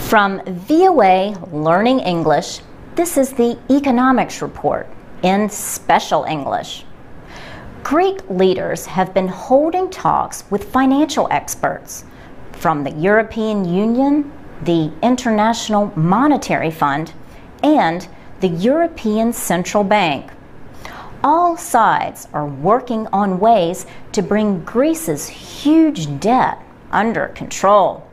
From VOA Learning English, this is the Economics Report in Special English. Greek leaders have been holding talks with financial experts from the European Union, the International Monetary Fund, and the European Central Bank. All sides are working on ways to bring Greece's huge debt under control.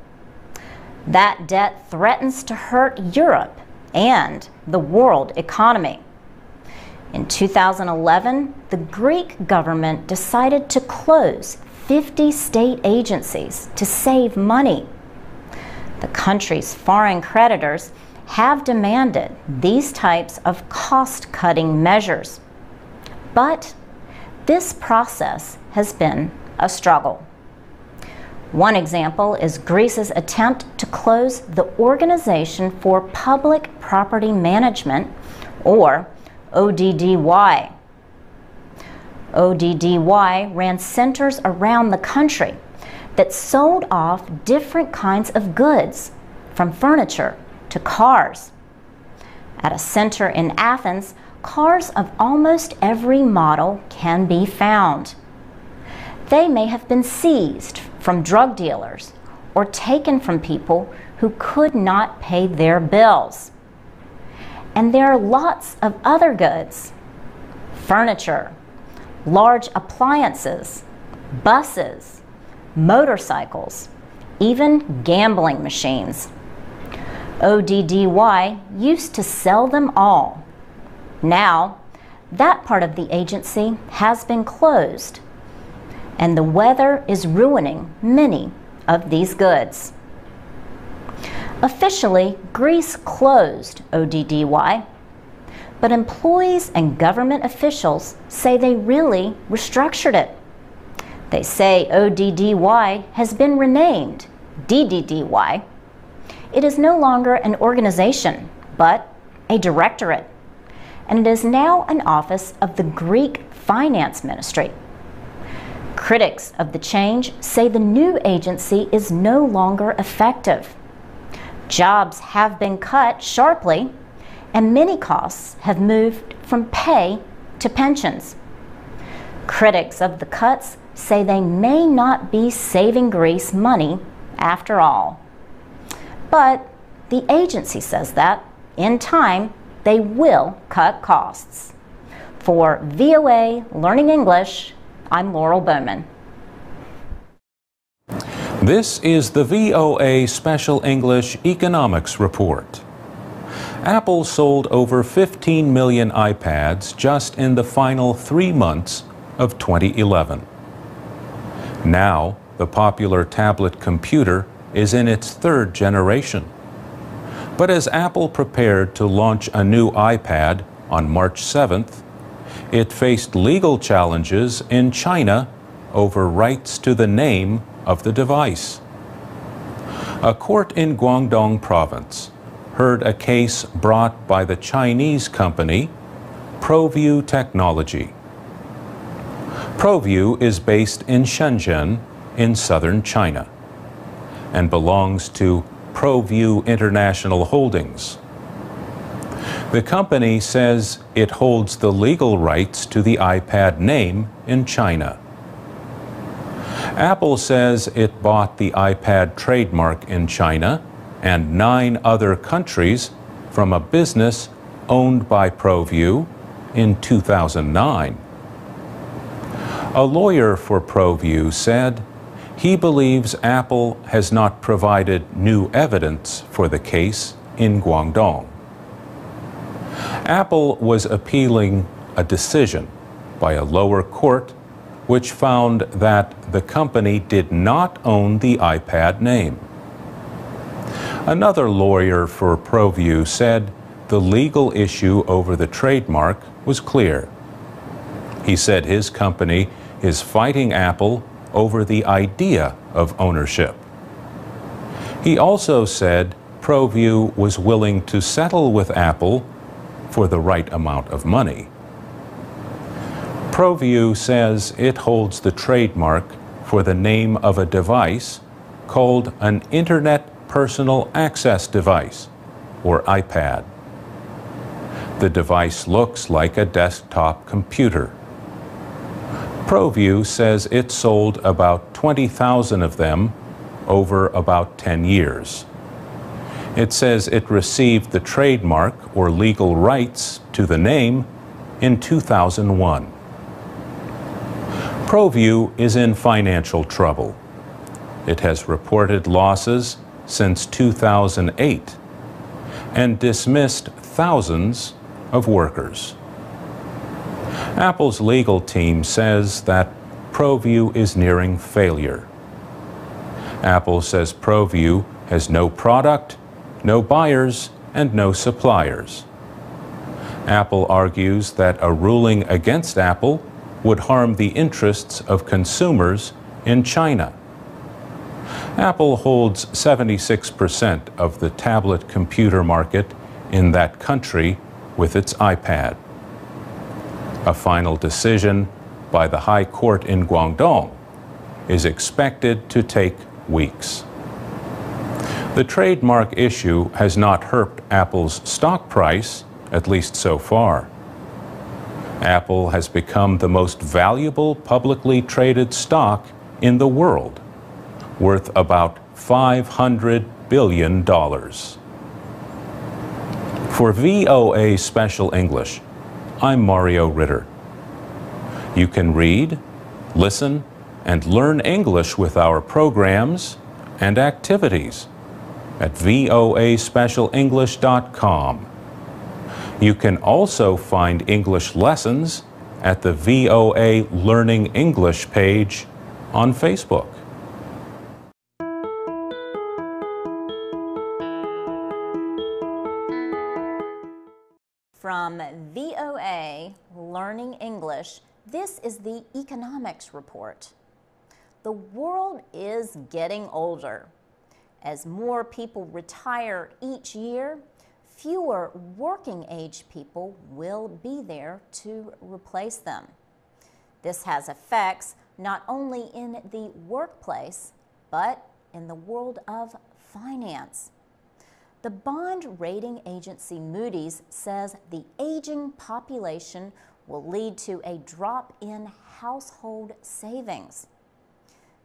That debt threatens to hurt Europe and the world economy. In 2011, the Greek government decided to close 50 state agencies to save money. The country's foreign creditors have demanded these types of cost-cutting measures. But this process has been a struggle. One example is Greece's attempt to close the Organization for Public Property Management, or ODDY. ODDY ran centers around the country that sold off different kinds of goods, from furniture to cars. At a center in Athens, cars of almost every model can be found. They may have been seized from drug dealers or taken from people who could not pay their bills. And there are lots of other goods: furniture, large appliances, buses, motorcycles, even gambling machines. ODDY used to sell them all. Now, that part of the agency has been closed, and the weather is ruining many of these goods. Officially, Greece closed ODDY, but employees and government officials say they really restructured it. They say ODDY has been renamed DDDY. It is no longer an organization, but a directorate, and it is now an office of the Greek Finance Ministry. Critics of the change say the new agency is no longer effective. Jobs have been cut sharply, and many costs have moved from pay to pensions. Critics of the cuts say they may not be saving Greece money after all. But the agency says that, in time, they will cut costs. For VOA Learning English, I'm Laurel Bowman. This is the VOA Special English Economics Report. Apple sold over 15 million iPads just in the final 3 months of 2011. Now, the popular tablet computer is in its 3rd generation. But as Apple prepared to launch a new iPad on March 7th, it faced legal challenges in China over rights to the name of the device. A court in Guangdong province heard a case brought by the Chinese company ProView Technology. ProView is based in Shenzhen in southern China and belongs to ProView International Holdings. The company says it holds the legal rights to the iPad name in China. Apple says it bought the iPad trademark in China and 9 other countries from a business owned by ProView in 2009. A lawyer for ProView said he believes Apple has not provided new evidence for the case in Guangdong. Apple was appealing a decision by a lower court which found that the company did not own the iPad name. Another lawyer for ProView said the legal issue over the trademark was clear. He said his company is fighting Apple over the idea of ownership. He also said ProView was willing to settle with Apple for the right amount of money. ProView says it holds the trademark for the name of a device called an Internet personal access device, or iPad. The device looks like a desktop computer. ProView says it sold about 20,000 of them over about 10 years. It says it received the trademark or legal rights to the name in 2001. ProView is in financial trouble. It has reported losses since 2008 and dismissed thousands of workers. Apple's legal team says that ProView is nearing failure. Apple says ProView has no product, no buyers, and no suppliers. Apple argues that a ruling against Apple would harm the interests of consumers in China. Apple holds 76% of the tablet computer market in that country with its iPad. A final decision by the High Court in Guangdong is expected to take weeks. The trademark issue has not hurt Apple's stock price, at least so far. Apple has become the most valuable publicly traded stock in the world, worth about $500 billion. For VOA Special English, I'm Mario Ritter. You can read, listen, and learn English with our programs and activities at voaspecialenglish.com. You can also find English lessons at the VOA Learning English page on Facebook. From VOA Learning English, this is the Economics Report. The world is getting older. As more people retire each year, fewer working-age people will be there to replace them. This has effects not only in the workplace, but in the world of finance. The bond rating agency Moody's says the aging population will lead to a drop in household savings.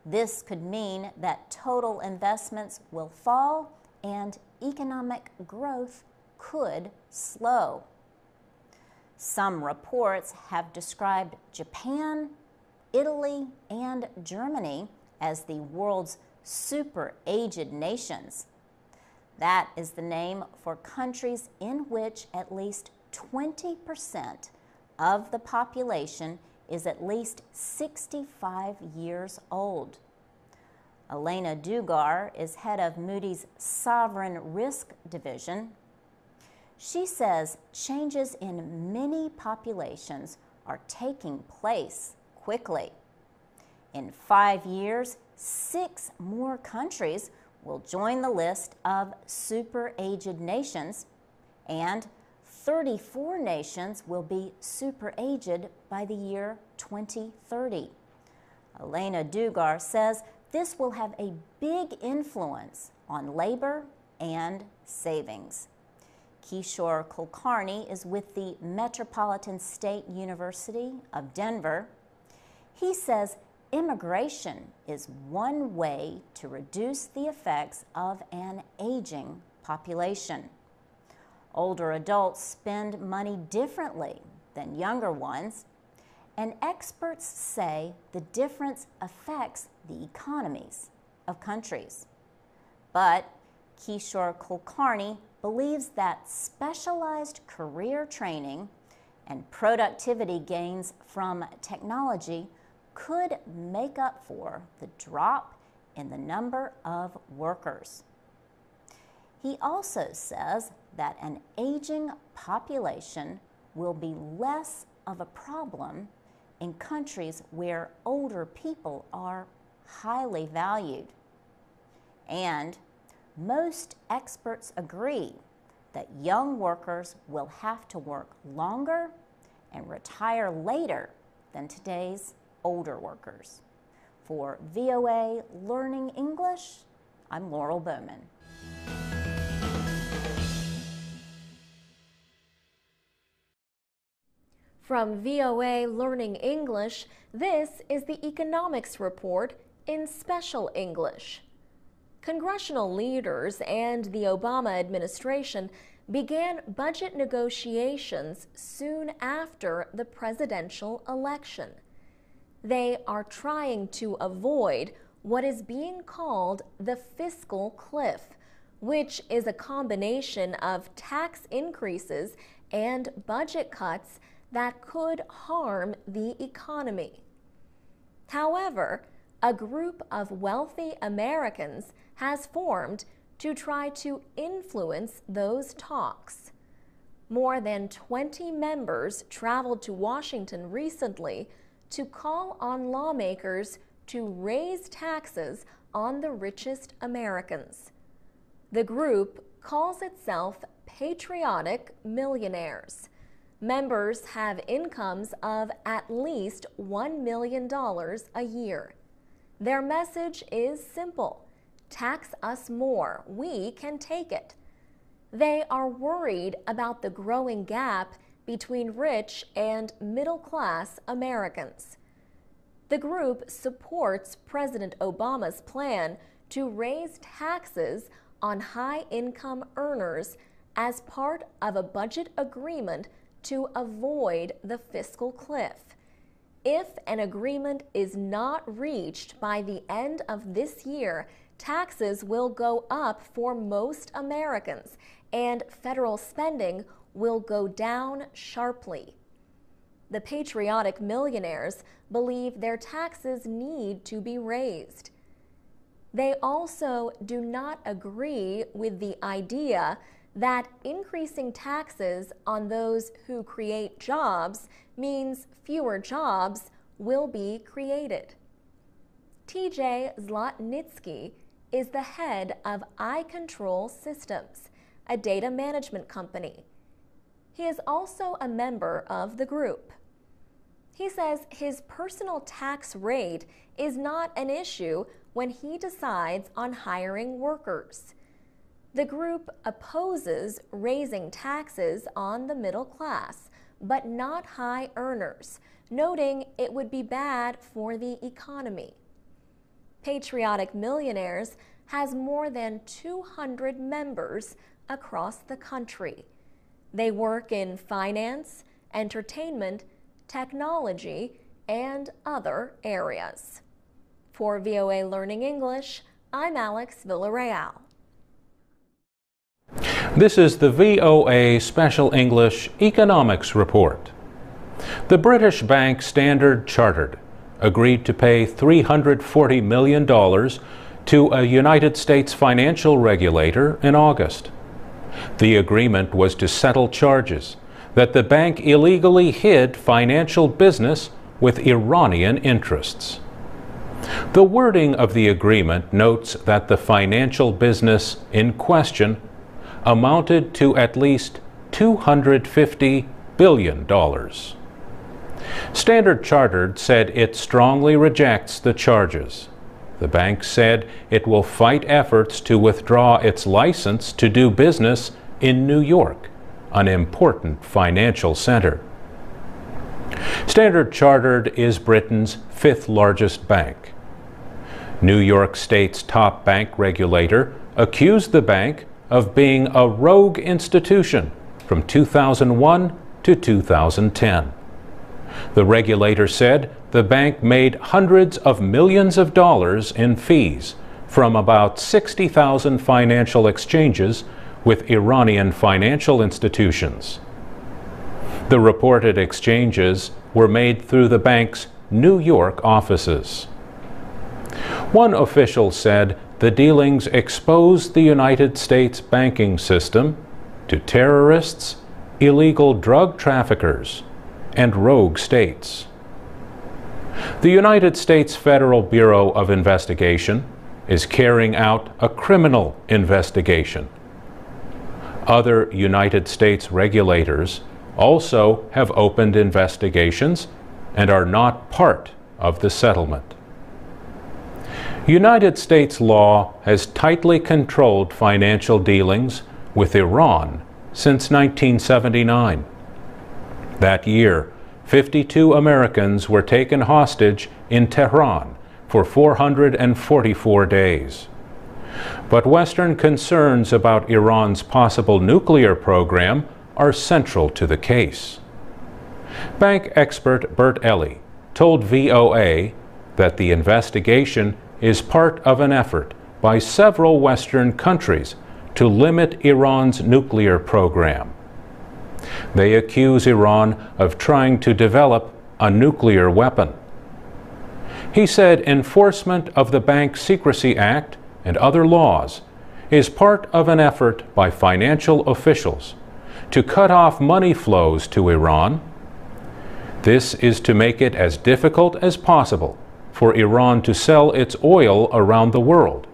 This could mean that total investments will fall and economic growth could slow. Some reports have described Japan, Italy, and Germany as the world's super-aged nations. That is the name for countries in which at least 20% of the population is at least 65 years old. Elena Dugar is head of Moody's Sovereign Risk Division. She says changes in many populations are taking place quickly. In 5 years, 6 more countries will join the list of super-aged nations, and 34 nations will be super-aged by the year 2030. Elena Dugar says this will have a big influence on labor and savings. Kishore Kulkarni is with the Metropolitan State University of Denver. He says immigration is one way to reduce the effects of an aging population. Older adults spend money differently than younger ones, and experts say the difference affects the economies of countries. But Kishore Kulkarni believes that specialized career training and productivity gains from technology could make up for the drop in the number of workers. He also says that an aging population will be less of a problem in countries where older people are highly valued. And most experts agree that young workers will have to work longer and retire later than today's older workers. For VOA Learning English, I'm Laurel Bowman. From VOA Learning English, this is the Economics Report in Special English. Congressional leaders and the Obama administration began budget negotiations soon after the presidential election. They are trying to avoid what is being called the fiscal cliff, which is a combination of tax increases and budget cuts that could harm the economy. However, a group of wealthy Americans has formed to try to influence those talks. More than 20 members traveled to Washington recently to call on lawmakers to raise taxes on the richest Americans. The group calls itself Patriotic Millionaires. Members have incomes of at least $1 million a year. Their message is simple: tax us more, we can take it. They are worried about the growing gap between rich and middle-class Americans. The group supports President Obama's plan to raise taxes on high-income earners as part of a budget agreement to avoid the fiscal cliff. If an agreement is not reached by the end of this year, taxes will go up for most Americans, and federal spending will go down sharply. The Patriotic Millionaires believe their taxes need to be raised. They also do not agree with the idea that increasing taxes on those who create jobs means fewer jobs will be created. TJ Zlotnitsky is the head of iControl Systems, a data management company. He is also a member of the group. He says his personal tax rate is not an issue when he decides on hiring workers. The group opposes raising taxes on the middle class, but not high earners, noting it would be bad for the economy. Patriotic Millionaires has more than 200 members across the country. They work in finance, entertainment, technology, and other areas. For VOA Learning English, I'm Alex Villarreal. This is the VOA Special English Economics Report. The British bank Standard Chartered agreed to pay $340 million to a United States financial regulator in August. The agreement was to settle charges that the bank illegally hid financial business with Iranian interests. The wording of the agreement notes that the financial business in question amounted to at least $250 billion. Standard Chartered said it strongly rejects the charges. The bank said it will fight efforts to withdraw its license to do business in New York, an important financial center. Standard Chartered is Britain's fifth largest bank. New York State's top bank regulator accused the bank of being a rogue institution from 2001 to 2010. The regulator said the bank made hundreds of millions of dollars in fees from about 60,000 financial exchanges with Iranian financial institutions. The reported exchanges were made through the bank's New York offices. One official said the dealings exposed the United States banking system to terrorists, illegal drug traffickers, and rogue states. The United States Federal Bureau of Investigation is carrying out a criminal investigation. Other United States regulators also have opened investigations and are not part of the settlement. United States law has tightly controlled financial dealings with Iran since 1979. That year, 52 Americans were taken hostage in Tehran for 444 days. But Western concerns about Iran's possible nuclear program are central to the case. Bank expert Bert Elley told VOA that the investigation is part of an effort by several Western countries to limit Iran's nuclear program. They accuse Iran of trying to develop a nuclear weapon. He said enforcement of the Bank Secrecy Act and other laws is part of an effort by financial officials to cut off money flows to Iran. This is to make it as difficult as possible for Iran to sell its oil around the world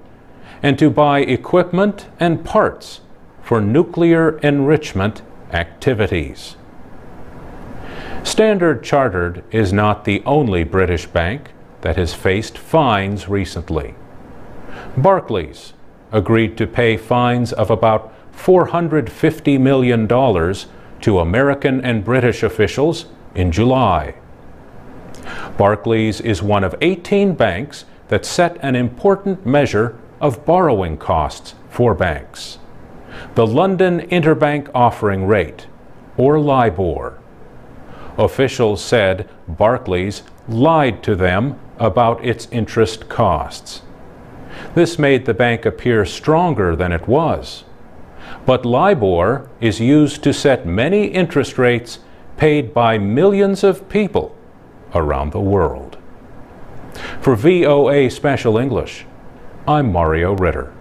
and to buy equipment and parts for nuclear enrichment activities. Standard Chartered is not the only British bank that has faced fines recently. Barclays agreed to pay fines of about $450 million to American and British officials in July. Barclays is one of 18 banks that set an important measure of borrowing costs for banks, the London Interbank Offering Rate, or LIBOR. Officials said Barclays lied to them about its interest costs. This made the bank appear stronger than it was. But LIBOR is used to set many interest rates paid by millions of people around the world. For VOA Special English, I'm Mario Ritter.